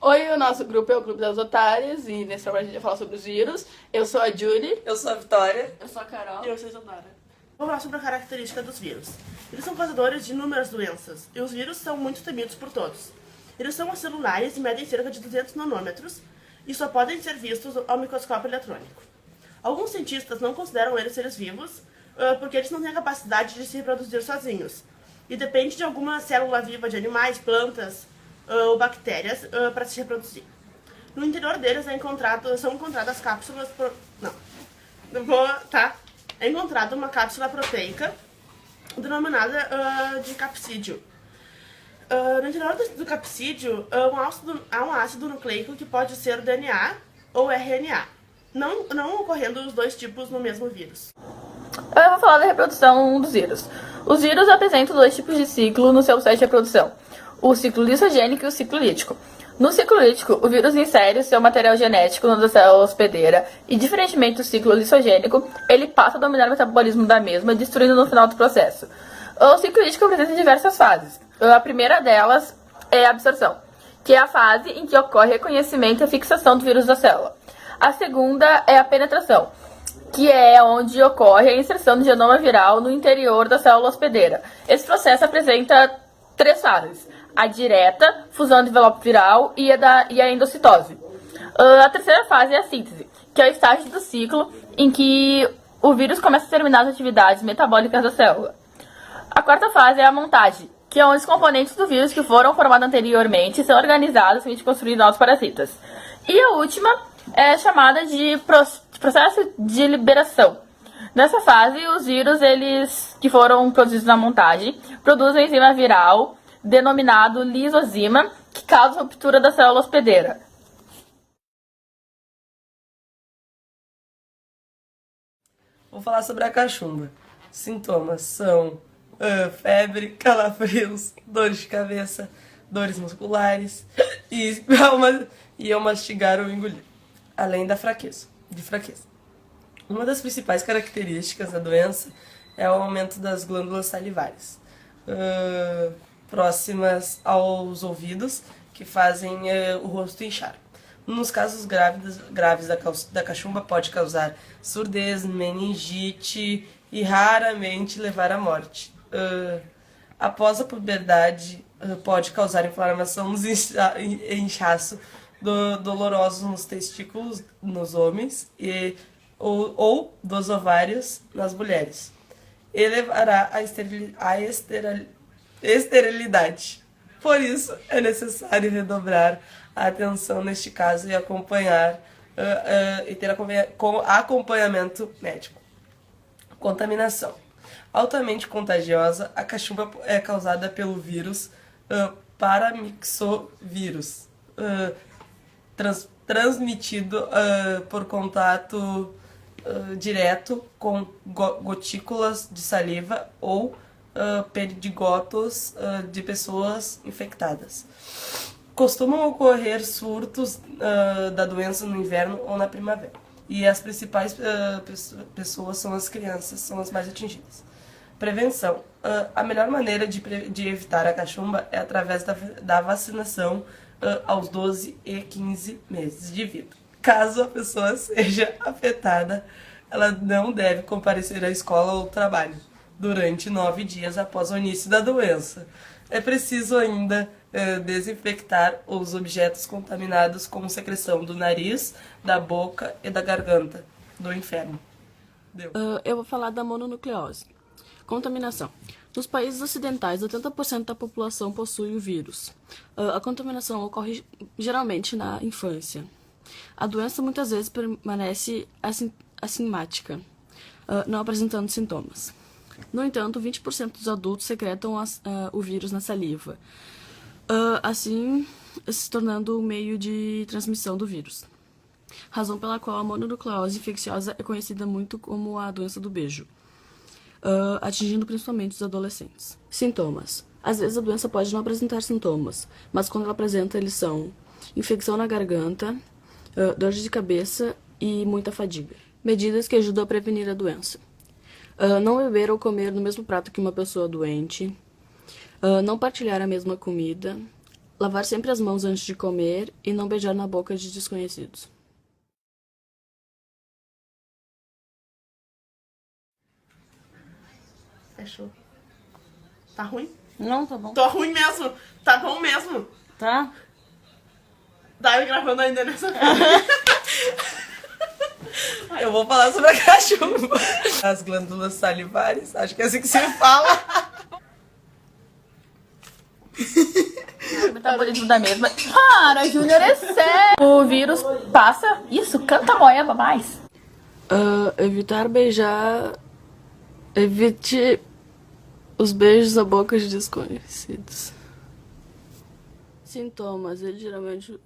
Oi, o nosso grupo é o Grupo das Otárias e nesse trabalho a gente vai falar sobre os vírus. Eu sou a Julie. Eu sou a Vitória. Eu sou a Carol. E eu sou a Isadora. Vamos falar sobre a característica dos vírus. Eles são causadores de inúmeras doenças, e os vírus são muito temidos por todos. Eles são acelulares e medem cerca de 200 nanômetros, e só podem ser vistos ao microscópio eletrônico. Alguns cientistas não consideram eles seres vivos, porque eles não têm a capacidade de se reproduzir sozinhos, e depende de alguma célula viva de animais, plantas ou bactérias para se reproduzir. No interior deles são encontradas cápsulas... É encontrada uma cápsula proteica denominada de capsídeo. No interior do capsídeo há um ácido nucleico que pode ser DNA ou RNA, não ocorrendo os dois tipos no mesmo vírus. Eu vou falar da reprodução dos vírus. Os vírus apresentam dois tipos de ciclo no seu processo de reprodução: o ciclo lissogênico e o ciclo lítico. No ciclo lítico, o vírus insere seu material genético na célula hospedeira e, diferentemente do ciclo lissogênico, ele passa a dominar o metabolismo da mesma, destruindo no final do processo. O ciclo lítico apresenta diversas fases. A primeira delas é a absorção, que é a fase em que ocorre o reconhecimento e a fixação do vírus da célula. A segunda é a penetração, que é onde ocorre a inserção do genoma viral no interior da célula hospedeira. Esse processo apresenta três fases: a direta, fusão do envelope viral e a endocitose. A terceira fase é a síntese, que é o estágio do ciclo em que o vírus começa a terminar as atividades metabólicas da célula. A quarta fase é a montagem, que é onde os componentes do vírus que foram formados anteriormente são organizados para construir novos parasitas. E a última é chamada de processo de liberação. Nessa fase, os vírus que foram produzidos na montagem produzem enzima viral denominado lisozima, que causa ruptura da célula hospedeira. Vou falar sobre a cachumba. Sintomas são febre, calafrios, dores de cabeça, dores musculares e ao mastigar ou engolir, além de fraqueza. Uma das principais características da doença é o aumento das glândulas salivares, próximas aos ouvidos, que fazem o rosto inchar. Nos casos graves da cachumba, pode causar surdez, meningite e raramente levar à morte. Após a puberdade, pode causar inflamação e inchaço dolorosos nos testículos nos homens ou dos ovários nas mulheres. E levará à esterilidade. Por isso, é necessário redobrar a atenção neste caso e ter acompanhamento médico. Contaminação. Altamente contagiosa, a cachumba é causada pelo vírus paramyxovírus, transmitido por contato direto com gotículas de saliva ou perdigotos de pessoas infectadas. Costumam ocorrer surtos da doença no inverno ou na primavera. E as principais pessoas são as crianças, são as mais atingidas. Prevenção. A melhor maneira de evitar a cachumba é através da vacinação aos 12 e 15 meses de vida. Caso a pessoa seja afetada, ela não deve comparecer à escola ou trabalho durante 9 dias após o início da doença. É preciso ainda desinfectar os objetos contaminados com secreção do nariz, da boca e da garganta do inferno. Eu vou falar da mononucleose. Contaminação. Nos países ocidentais, 80% da população possui o vírus. A contaminação ocorre geralmente na infância. A doença muitas vezes permanece assintomática, não apresentando sintomas. No entanto, 20% dos adultos secretam o vírus na saliva, assim se tornando o meio de transmissão do vírus. Razão pela qual a mononucleose infecciosa é conhecida muito como a doença do beijo, atingindo principalmente os adolescentes. Sintomas. Às vezes a doença pode não apresentar sintomas, mas quando ela apresenta, eles são infecção na garganta, dor de cabeça e muita fadiga. Medidas que ajudam a prevenir a doença. Não beber ou comer no mesmo prato que uma pessoa doente. Não partilhar a mesma comida. Lavar sempre as mãos antes de comer e não beijar na boca de desconhecidos. Fechou. Tá ruim? Não, tá bom. Tô ruim mesmo. Tá bom mesmo. Tá? Daí gravando ainda nessa Eu vou falar sobre a cachumba. As glândulas salivares, acho que é assim que se fala. O metabolismo da mesma. Para, Júnior, é sério. O vírus passa. Isso, canta a moeba mais. Evitar beijar. Evite os beijos na boca de desconhecidos. Sintomas, ele geralmente.